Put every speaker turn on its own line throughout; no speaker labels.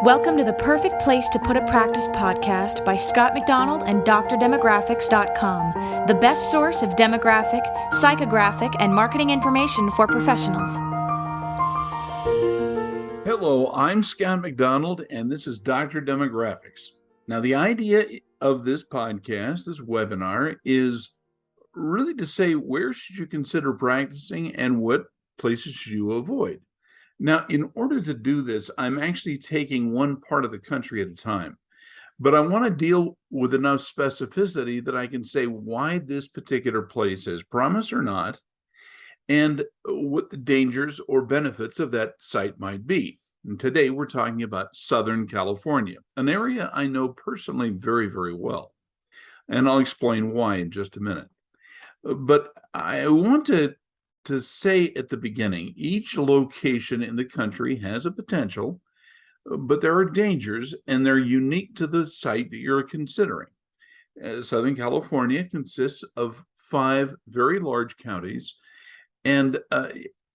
Welcome to the Perfect Place to Put a Practice podcast by Scott McDonald and DrDemographics.com, the best source of demographic, psychographic, and marketing information for professionals.
Hello, I'm Scott McDonald, and this is Dr. Demographics. Now, the idea of this podcast, this webinar, is really to say where should you consider practicing and what places should you avoid. Now, in order to do this, I'm actually taking one part of the country at a time, but I want to deal with enough specificity that I can say why this particular place has promise or not, and what the dangers or benefits of that site might be. And today we're talking about Southern California, an area I know personally very, very well. And I'll explain why in just a minute. But I want to say at the beginning, each location in the country has a potential, but there are dangers, and they're unique to the site that you're considering. Southern California consists of 5 very large counties, and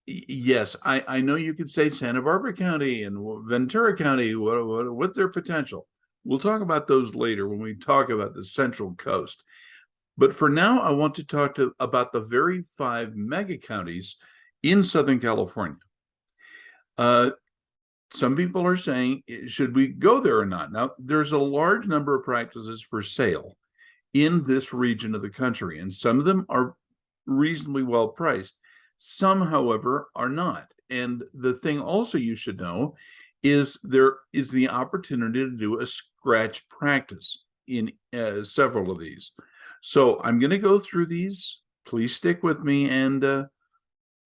yes, I know you could say Santa Barbara County and Ventura County, what's their potential? We'll talk about those later when we talk about the Central Coast. But for now, I want to talk about the very 5 mega counties in Southern California. Some people are saying, should we go there or not? Now, there's a large number of practices for sale in this region of the country, and some of them are reasonably well priced. Some, however, are not. And the thing also you should know is there is the opportunity to do a scratch practice in several of these. So I'm going to go through these. Please stick with me, and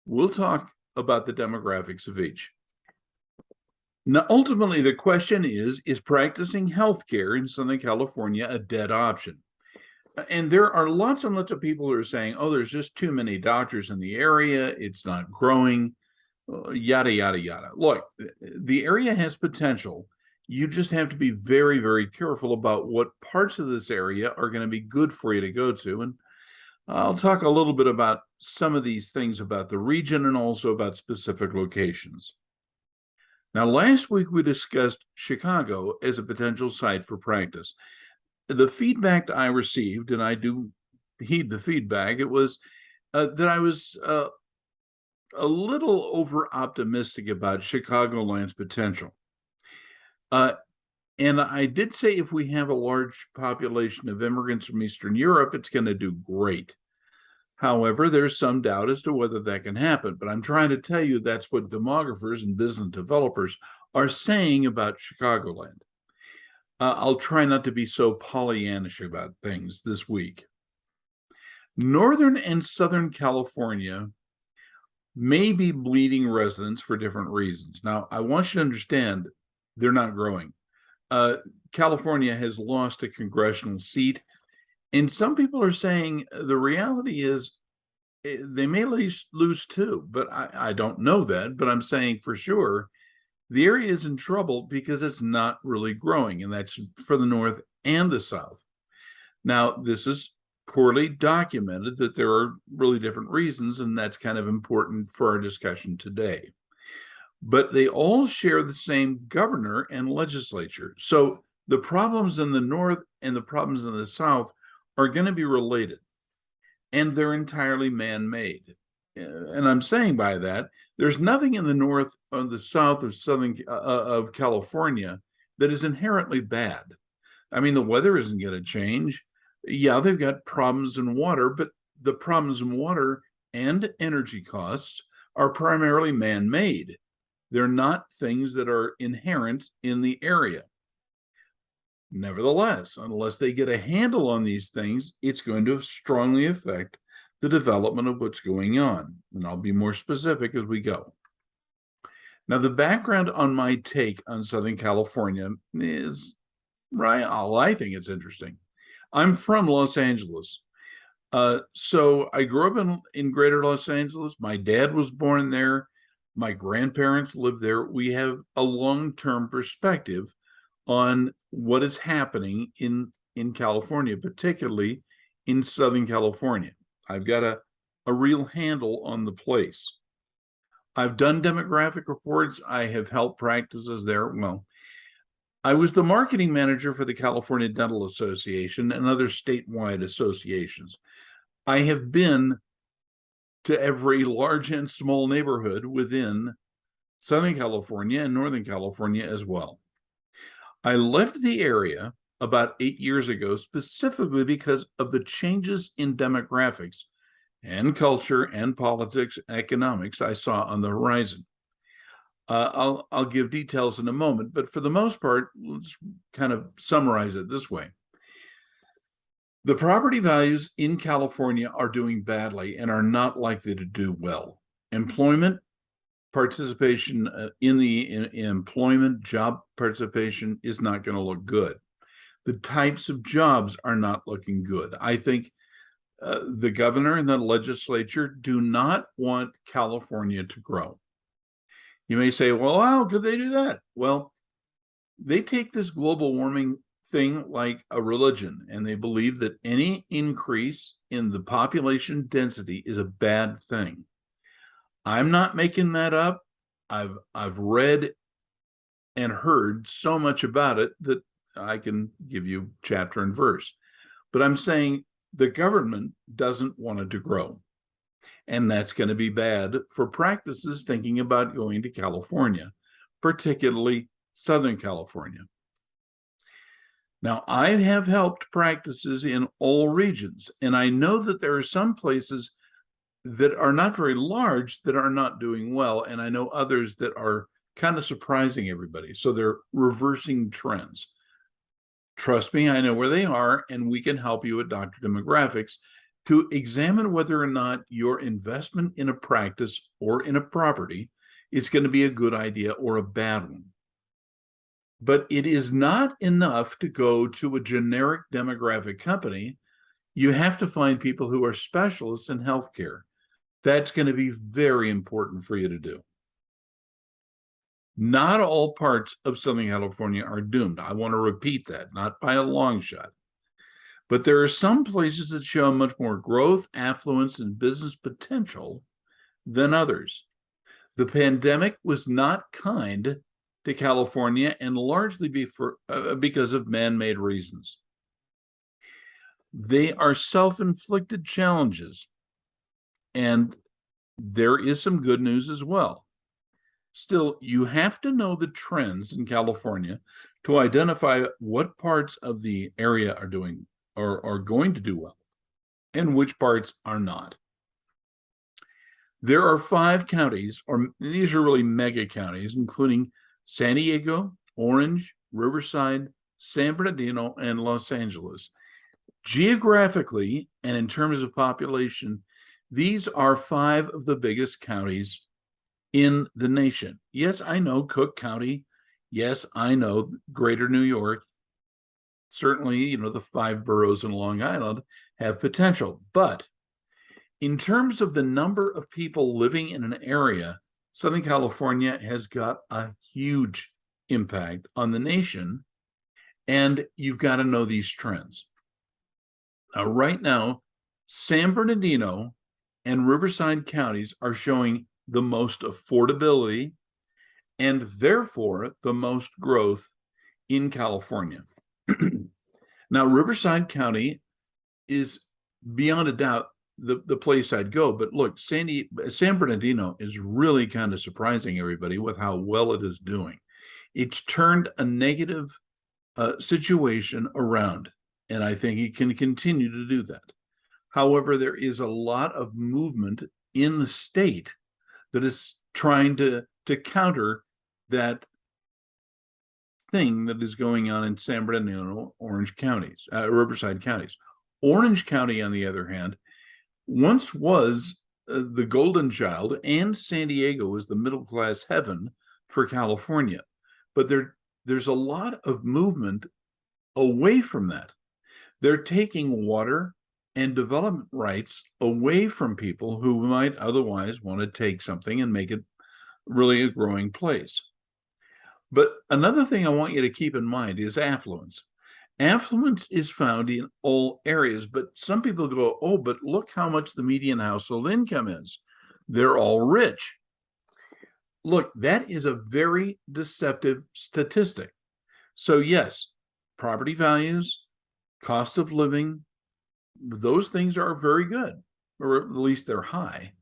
we'll talk about the demographics of each. Now, ultimately, the question is practicing healthcare in Southern California a dead option? And there are lots and lots of people who are saying, oh, there's just too many doctors in the area. It's not growing, yada, yada, yada. Look, the area has potential. You just have to be very, very careful about what parts of this area are going to be good for you to go to. And I'll talk a little bit about some of these things about the region and also about specific locations. Now, last week we discussed Chicago as a potential site for practice. The feedback I received, and I do heed the feedback, it was that I was a little over-optimistic about Chicagoland's potential. And I did say if we have a large population of immigrants from Eastern Europe, it's going to do great. However, there's some doubt as to whether that can happen. But I'm trying to tell you that's what demographers and business developers are saying about Chicagoland. I'll try not to be so Pollyannish about things this week. Northern and Southern California may be bleeding residents for different reasons. Now, I want you to understand they're not growing. California has lost a congressional seat, and some people are saying the reality is they may lose 2, but I don't know that, but I'm saying for sure the area is in trouble because it's not really growing, and that's for the North and the South. Now, this is poorly documented that there are really different reasons, and that's kind of important for our discussion today. But they all share the same governor and legislature. So the problems in the North and the problems in the South are going to be related, and they're entirely man-made. And I'm saying by that, there's nothing in the North or the South of California that is inherently bad. I mean, the weather isn't going to change. Yeah, they've got problems in water, but the problems in water and energy costs are primarily man-made. They're not things that are inherent in the area. Nevertheless, unless they get a handle on these things, it's going to strongly affect the development of what's going on. And I'll be more specific as we go. Now, the background on my take on Southern California is, right, I think it's interesting. I'm from Los Angeles. So I grew up in greater Los Angeles. My dad was born there. My grandparents lived there. We have a long-term perspective on what is happening in California, particularly in Southern California. I've got a real handle on the place. I've done demographic reports. I have helped practices there. Well, I was the marketing manager for the California Dental Association and other statewide associations. I have been to every large and small neighborhood within Southern California and Northern California as well. I left the area about 8 years ago, specifically because of the changes in demographics and culture and politics and economics I saw on the horizon. I'll give details in a moment, but for the most part, let's kind of summarize it this way. The property values in California are doing badly and are not likely to do well. Employment participation in employment, job participation is not going to look good. The types of jobs are not looking good. I think the governor and the legislature do not want California to grow. You may say, well, how could they do that? Well, they take this global warming thing like a religion, and they believe that any increase in the population density is a bad thing. I'm not making that up. I've read and heard so much about it that I can give you chapter and verse. But I'm saying the government doesn't want it to grow. And that's going to be bad for practices thinking about going to California, particularly Southern California. Now, I have helped practices in all regions, and I know that there are some places that are not very large that are not doing well, and I know others that are kind of surprising everybody. So they're reversing trends. Trust me, I know where they are, and we can help you at Dr. Demographics to examine whether or not your investment in a practice or in a property is going to be a good idea or a bad one. But it is not enough to go to a generic demographic company. You have to find people who are specialists in healthcare. That's going to be very important for you to do. Not all parts of Southern California are doomed. I want to repeat that, not by a long shot. But there are some places that show much more growth, affluence, and business potential than others. The pandemic was not kind to California, and largely because of man-made reasons. They are self-inflicted challenges, and there is some good news as well. Still, you have to know the trends in California to identify what parts of the area are doing or are going to do well and which parts are not. There are 5 counties, or these are really mega counties, including San Diego, Orange, Riverside, San Bernardino, and Los Angeles. Geographically and in terms of population, these are 5 of the biggest counties in the nation. Yes, I know Cook County. Yes, I know Greater New York. Certainly, the 5 boroughs in Long Island have potential. But in terms of the number of people living in an area, Southern California has got a huge impact on the nation, and you've got to know these trends. Now, right now, San Bernardino and Riverside counties are showing the most affordability and therefore the most growth in California. Now, Riverside County is beyond a doubt the place I'd go. But look, San Bernardino is really kind of surprising everybody with how well it is doing. It's turned a negative situation around, and I think it can continue to do that. However, there is a lot of movement in the state that is trying to counter that thing that is going on in San Bernardino, Orange counties, Riverside counties. Orange County, on the other hand, once was the golden child, and San Diego was the middle-class heaven for California. But there's a lot of movement away from that. They're taking water and development rights away from people who might otherwise want to take something and make it really a growing place. But another thing I want you to keep in mind is affluence. Affluence is found in all areas, but some people go, oh, but look how much the median household income is. They're all rich. Look, that is a very deceptive statistic. So yes, property values, cost of living, those things are very good, or at least they're high.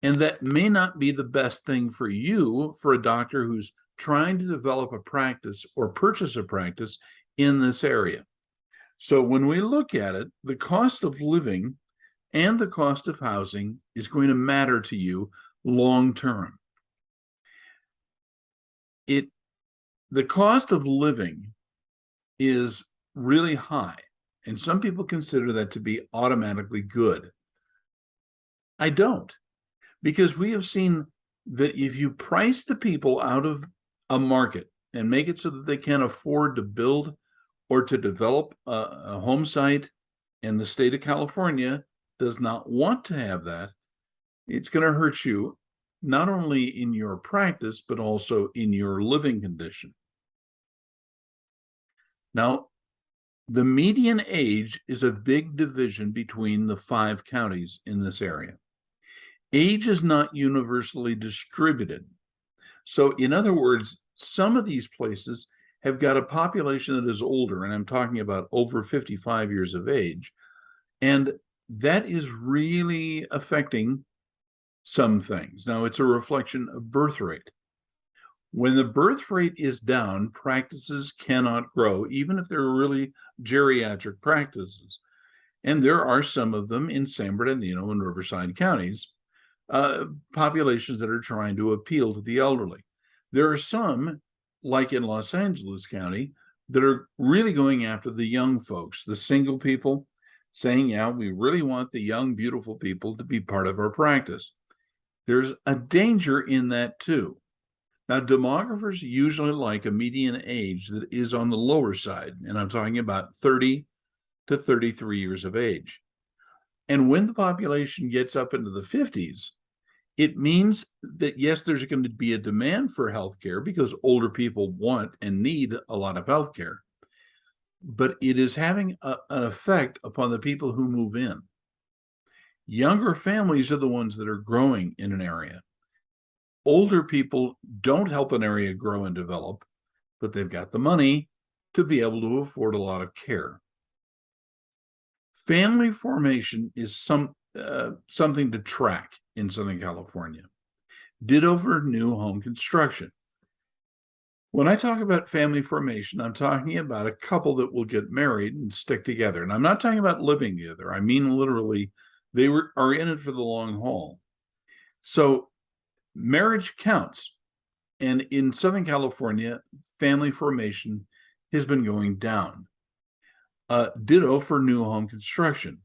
And that may not be the best thing for you, for a doctor who's trying to develop a practice or purchase a practice in this area. So when we look at it, the cost of living and the cost of housing is going to matter to you long term. The cost of living is really high, and some people consider that to be automatically good. I don't, because we have seen that if you price the people out of a market and make it so that they can't afford to build or to develop a home site, and the state of California does not want to have that, it's going to hurt you not only in your practice, but also in your living condition. Now, the median age is a big division between the 5 counties in this area. Age is not universally distributed. So in other words, some of these places have got a population that is older, and I'm talking about over 55 years of age, and that is really affecting some things. Now, it's a reflection of birth rate. When the birth rate is down, practices cannot grow, even if they're really geriatric practices. And there are some of them in San Bernardino and Riverside counties, populations that are trying to appeal to the elderly. There are some, like in Los Angeles County, that are really going after the young folks, the single people, saying, yeah, we really want the young, beautiful people to be part of our practice. There's a danger in that too. Now, demographers usually like a median age that is on the lower side, and I'm talking about 30 to 33 years of age. And when the population gets up into the 50s, it means that, yes, there's going to be a demand for healthcare because older people want and need a lot of healthcare, but it is having an effect upon the people who move in. Younger families are the ones that are growing in an area. Older people don't help an area grow and develop, but they've got the money to be able to afford a lot of care. Family formation is something to track in Southern California. Ditto for new home construction. When I talk about family formation, I'm talking about a couple that will get married and stick together. And I'm not talking about living together. I mean, literally, they are in it for the long haul. So marriage counts. And in Southern California, family formation has been going down. Ditto for new home construction.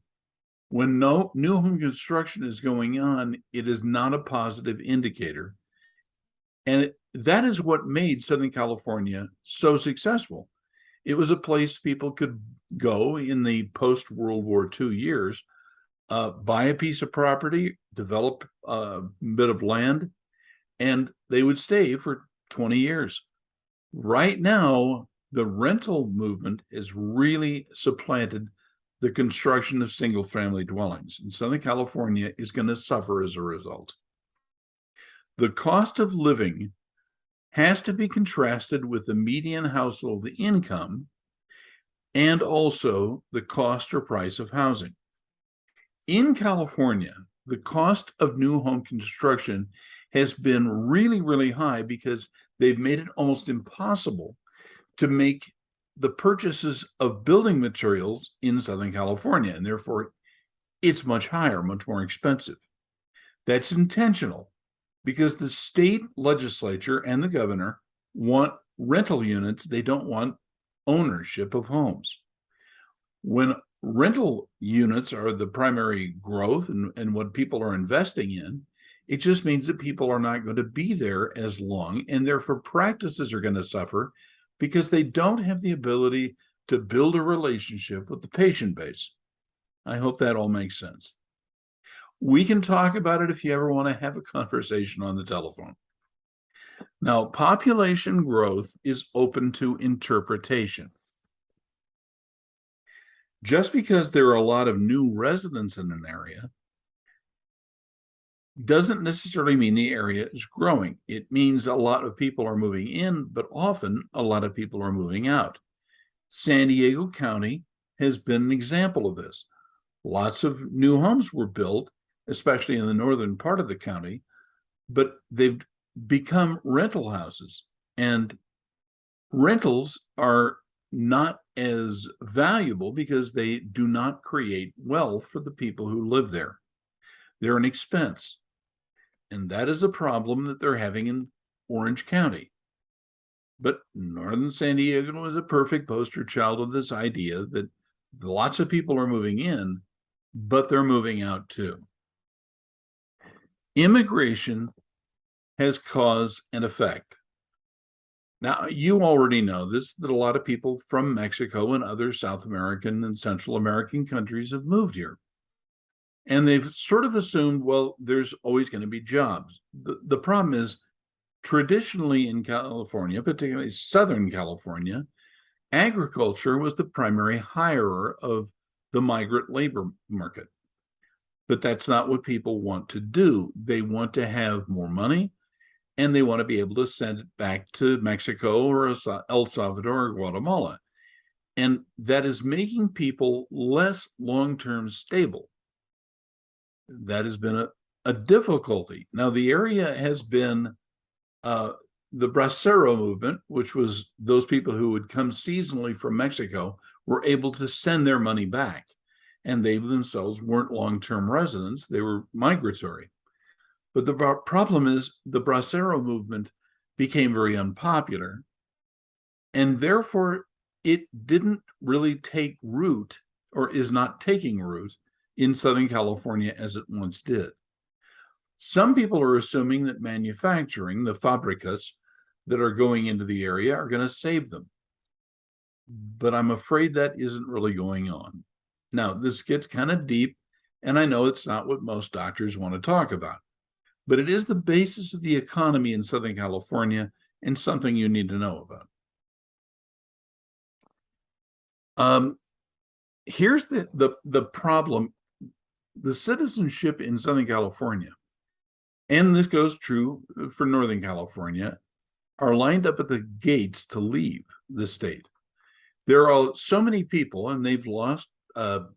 When no new home construction is going on, it is not a positive indicator. And that is what made Southern California so successful. It was a place people could go in the post-World War II years, buy a piece of property, develop a bit of land, and they would stay for 20 years. Right now, the rental movement has really supplanted the construction of single-family dwellings, and Southern California is going to suffer as a result. The cost of living has to be contrasted with the median household income and also the cost or price of housing. In California, the cost of new home construction has been really, really high because they've made it almost impossible to make the purchases of building materials in Southern California, and therefore it's much higher, much more expensive. That's intentional because the state legislature and the governor want rental units. They don't want ownership of homes. When rental units are the primary growth and what people are investing in, it just means that people are not going to be there as long, and therefore practices are going to suffer because they don't have the ability to build a relationship with the patient base. I hope that all makes sense. We can talk about it if you ever want to have a conversation on the telephone. Now, population growth is open to interpretation. Just because there are a lot of new residents in an area doesn't necessarily mean the area is growing. It means a lot of people are moving in, but often a lot of people are moving out. San Diego County has been an example of this. Lots of new homes were built, especially in the northern part of the county, but they've become rental houses, and rentals are not as valuable because they do not create wealth for the people who live there. They're an expense. And that is a problem that they're having in Orange County. But northern San Diego is a perfect poster child of this idea that lots of people are moving in, but they're moving out too. Immigration has cause and effect. Now, you already know this, that a lot of people from Mexico and other South American and Central American countries have moved here. And they've sort of assumed, well, there's always going to be jobs. The problem is, traditionally in California, particularly Southern California, agriculture was the primary hirer of the migrant labor market. But that's not what people want to do. They want to have more money, and they want to be able to send it back to Mexico or El Salvador or Guatemala. And that is making people less long-term stable. That has been a difficulty. Now, the area has been the bracero movement, which was those people who would come seasonally from Mexico were able to send their money back. And they themselves weren't long-term residents. They were migratory. But the problem is the bracero movement became very unpopular. And therefore, it didn't really take root, or is not taking root, in Southern California as it once did. Some people are assuming that manufacturing, the fabricas that are going into the area, are going to save them. But I'm afraid that isn't really going on. Now, this gets kind of deep, and I know it's not what most doctors want to talk about, but it is the basis of the economy in Southern California and something you need to know about. Here's the problem. The citizenship in Southern California, and this goes true for Northern California, are lined up at the gates to leave the state. There are so many people, and they've lost more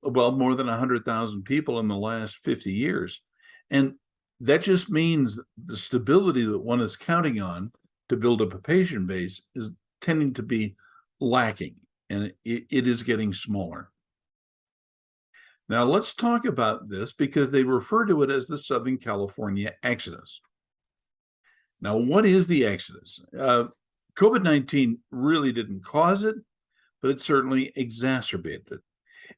than 100,000 people in the last 50 years. And that just means the stability that one is counting on to build up a patient base is tending to be lacking, and it is getting smaller. Now, let's talk about this because they refer to it as the Southern California exodus. Now, what is the exodus? COVID-19 really didn't cause it, but it certainly exacerbated it.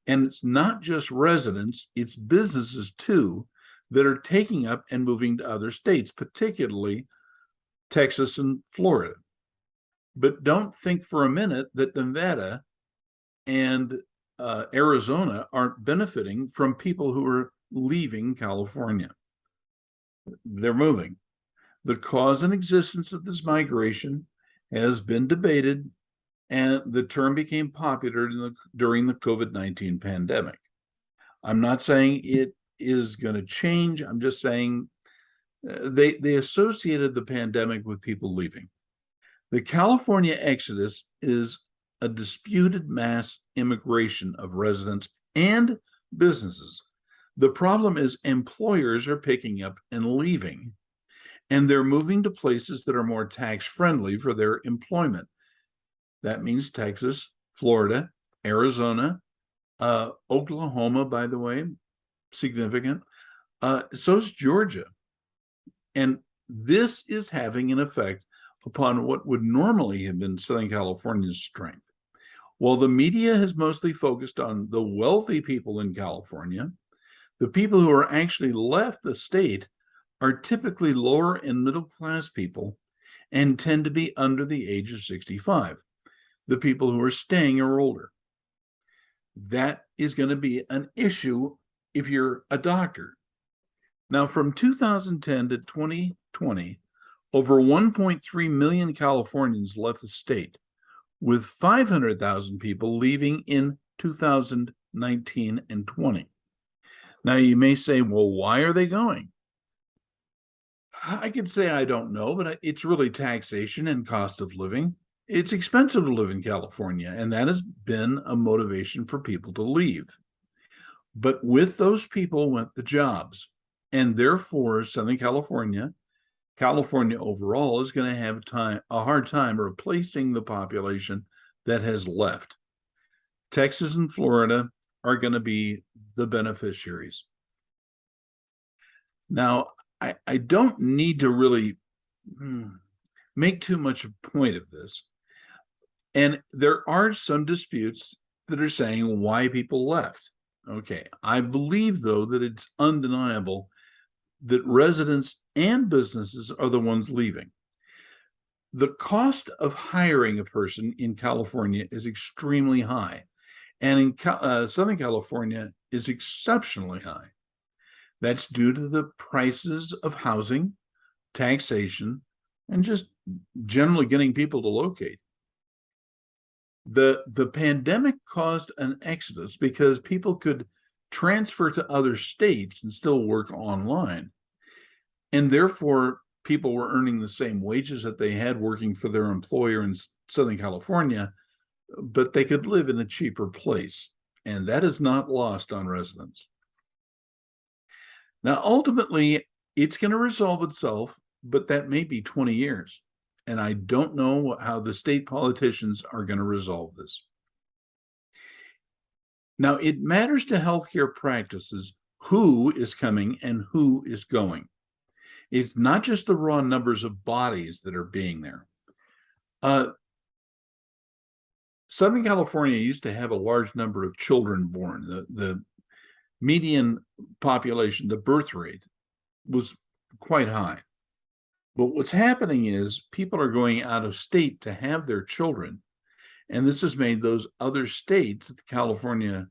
And it's not just residents, it's businesses too that are taking up and moving to other states, particularly Texas and Florida. But don't think for a minute that Nevada and Arizona aren't benefiting from people who are leaving California. They're moving. The cause and existence of this migration has been debated, and the term became popular during the COVID-19 pandemic. I'm not saying it is going to change. I'm just saying they associated the pandemic with people leaving. The California exodus is a disputed mass immigration of residents and businesses. The problem is employers are picking up and leaving, and they're moving to places that are more tax-friendly for their employment. That means Texas, Florida, Arizona, Oklahoma, by the way, significant. So is Georgia. And this is having an effect upon what would normally have been Southern California's strength. While the media has mostly focused on the wealthy people in California, the people who are actually left the state are typically lower and middle class people and tend to be under the age of 65. The people who are staying are older. That is going to be an issue if you're a doctor. Now, from 2010 to 2020, over 1.3 million Californians left the state, with 500,000 people leaving in 2019 and 20. Now, you may say, well, why are they going? I could say I don't know, but it's really taxation and cost of living. It's expensive to live in California, and that has been a motivation for people to leave. But with those people went the jobs, and therefore Southern California overall is going to have a hard time replacing the population that has left. Texas and Florida are going to be the beneficiaries. Now, I don't need to really make too much a point of this. And there are some disputes that are saying why people left. Okay, I believe, though, that it's undeniable that residents and businesses are the ones leaving. The cost of hiring a person in California is extremely high, and in Southern California is exceptionally high. That's due to the prices of housing, taxation, and just generally getting people to locate. The pandemic caused an exodus because people could transfer to other states and still work online. And therefore, people were earning the same wages that they had working for their employer in Southern California, but they could live in a cheaper place. And that is not lost on residents. Now, ultimately, it's going to resolve itself, but that may be 20 years. And I don't know how the state politicians are going to resolve this. Now, it matters to healthcare practices who is coming and who is going. It's not just the raw numbers of bodies that are being there. Southern California used to have a large number of children born. The median population, the birth rate, was quite high. But what's happening is people are going out of state to have their children. And this has made those other states that California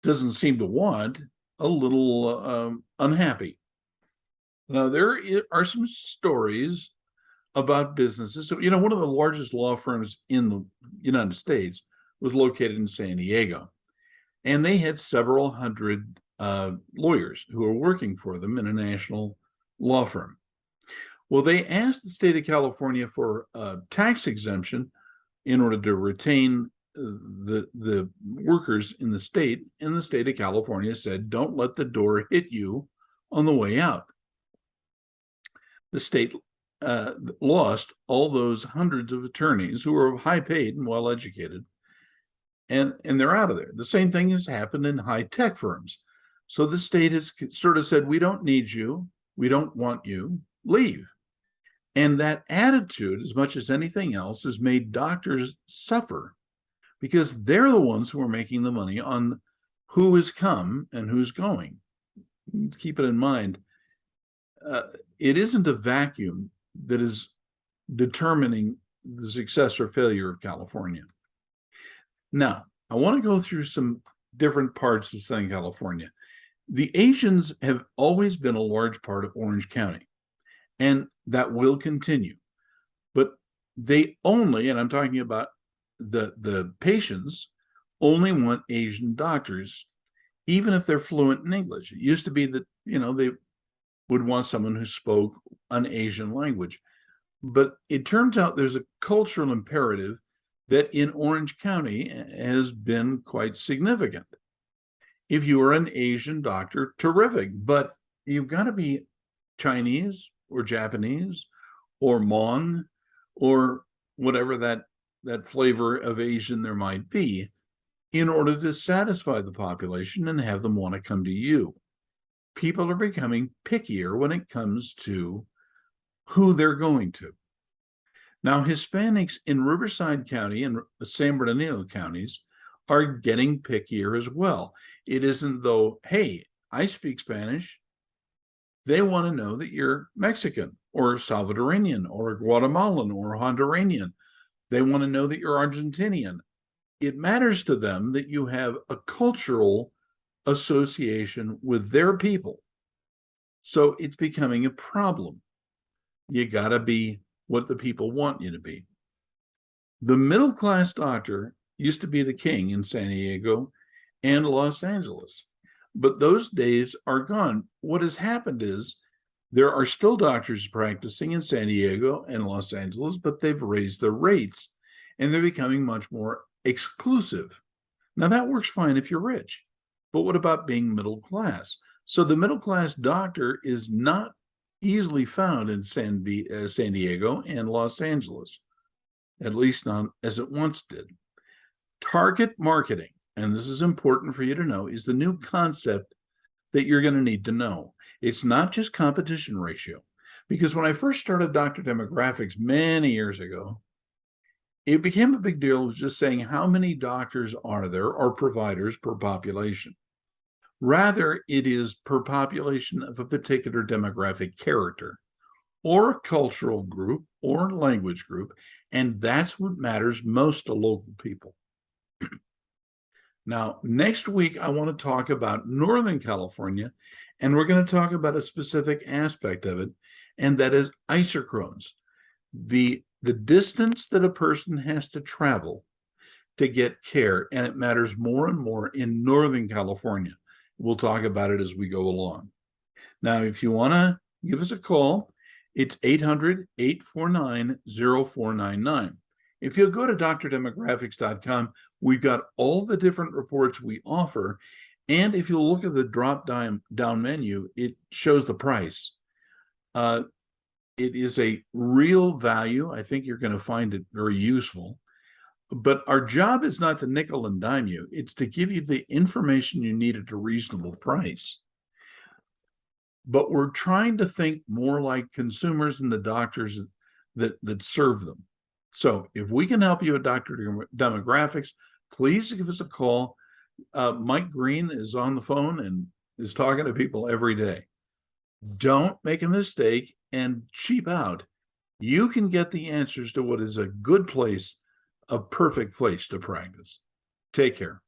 doesn't seem to want a little unhappy. Now, there are some stories about businesses. So, one of the largest law firms in the United States was located in San Diego. And they had several hundred lawyers who were working for them in a national law firm. Well, they asked the state of California for a tax exemption in order to retain the workers in the state, and the state of California said, don't let the door hit you on the way out. The state lost all those hundreds of attorneys who were high paid and well educated, and they're out of there. The same thing has happened in high tech firms. So the state has sort of said, we don't need you, we don't want you, leave. And that attitude, as much as anything else, has made doctors suffer because they're the ones who are making the money on who has come and who's going. Keep it in mind, it isn't a vacuum that is determining the success or failure of California. Now, I want to go through some different parts of Southern California. The Asians have always been a large part of Orange County, and that will continue. But they only, and I'm talking about the patients, only want Asian doctors, even if they're fluent in English. It used to be that, they would want someone who spoke an Asian language. But it turns out there's a cultural imperative that in Orange County has been quite significant. If you are an Asian doctor, terrific, but you've got to be Chinese or Japanese or Hmong or whatever that flavor of Asian there might be in order to satisfy the population and have them want to come to you. People are becoming pickier when it comes to who they're going to. Now, Hispanics in Riverside County and San Bernardino counties are getting pickier as well. It isn't though, hey, I speak Spanish. They want to know that you're Mexican or Salvadorian or Guatemalan or Honduranian. They want to know that you're Argentinian. It matters to them that you have a cultural association with their people. So it's becoming a problem. You got to be what the people want you to be. The middle-class doctor used to be the king in San Diego and Los Angeles. But those days are gone. What has happened is there are still doctors practicing in San Diego and Los Angeles, but they've raised their rates and they're becoming much more exclusive. Now, that works fine if you're rich, but what about being middle class? So the middle class doctor is not easily found in San Diego and Los Angeles, at least not as it once did. Target marketing, and this is important for you to know, is the new concept that you're going to need to know. It's not just competition ratio, because when I first started Dr. Demographics many years ago, it became a big deal of just saying how many doctors are there or providers per population. Rather, it is per population of a particular demographic character or cultural group or language group, and that's what matters most to local people. Now, next week, I want to talk about Northern California, and we're going to talk about a specific aspect of it, and that is isochrones, the distance that a person has to travel to get care, and it matters more and more in Northern California. We'll talk about it as we go along. Now, if you want to give us a call, it's 800-849-0499. If you'll go to drdemographics.com, we've got all the different reports we offer. And if you'll look at the drop-down menu, it shows the price. It is a real value. I think you're going to find it very useful. But our job is not to nickel and dime you. It's to give you the information you need at a reasonable price. But we're trying to think more like consumers and the doctors that serve them. So if we can help you at Dr. Demographics, please give us a call. Mike Green is on the phone and is talking to people every day. Don't make a mistake and cheap out. You can get the answers to what is a good place, a perfect place to practice. Take care.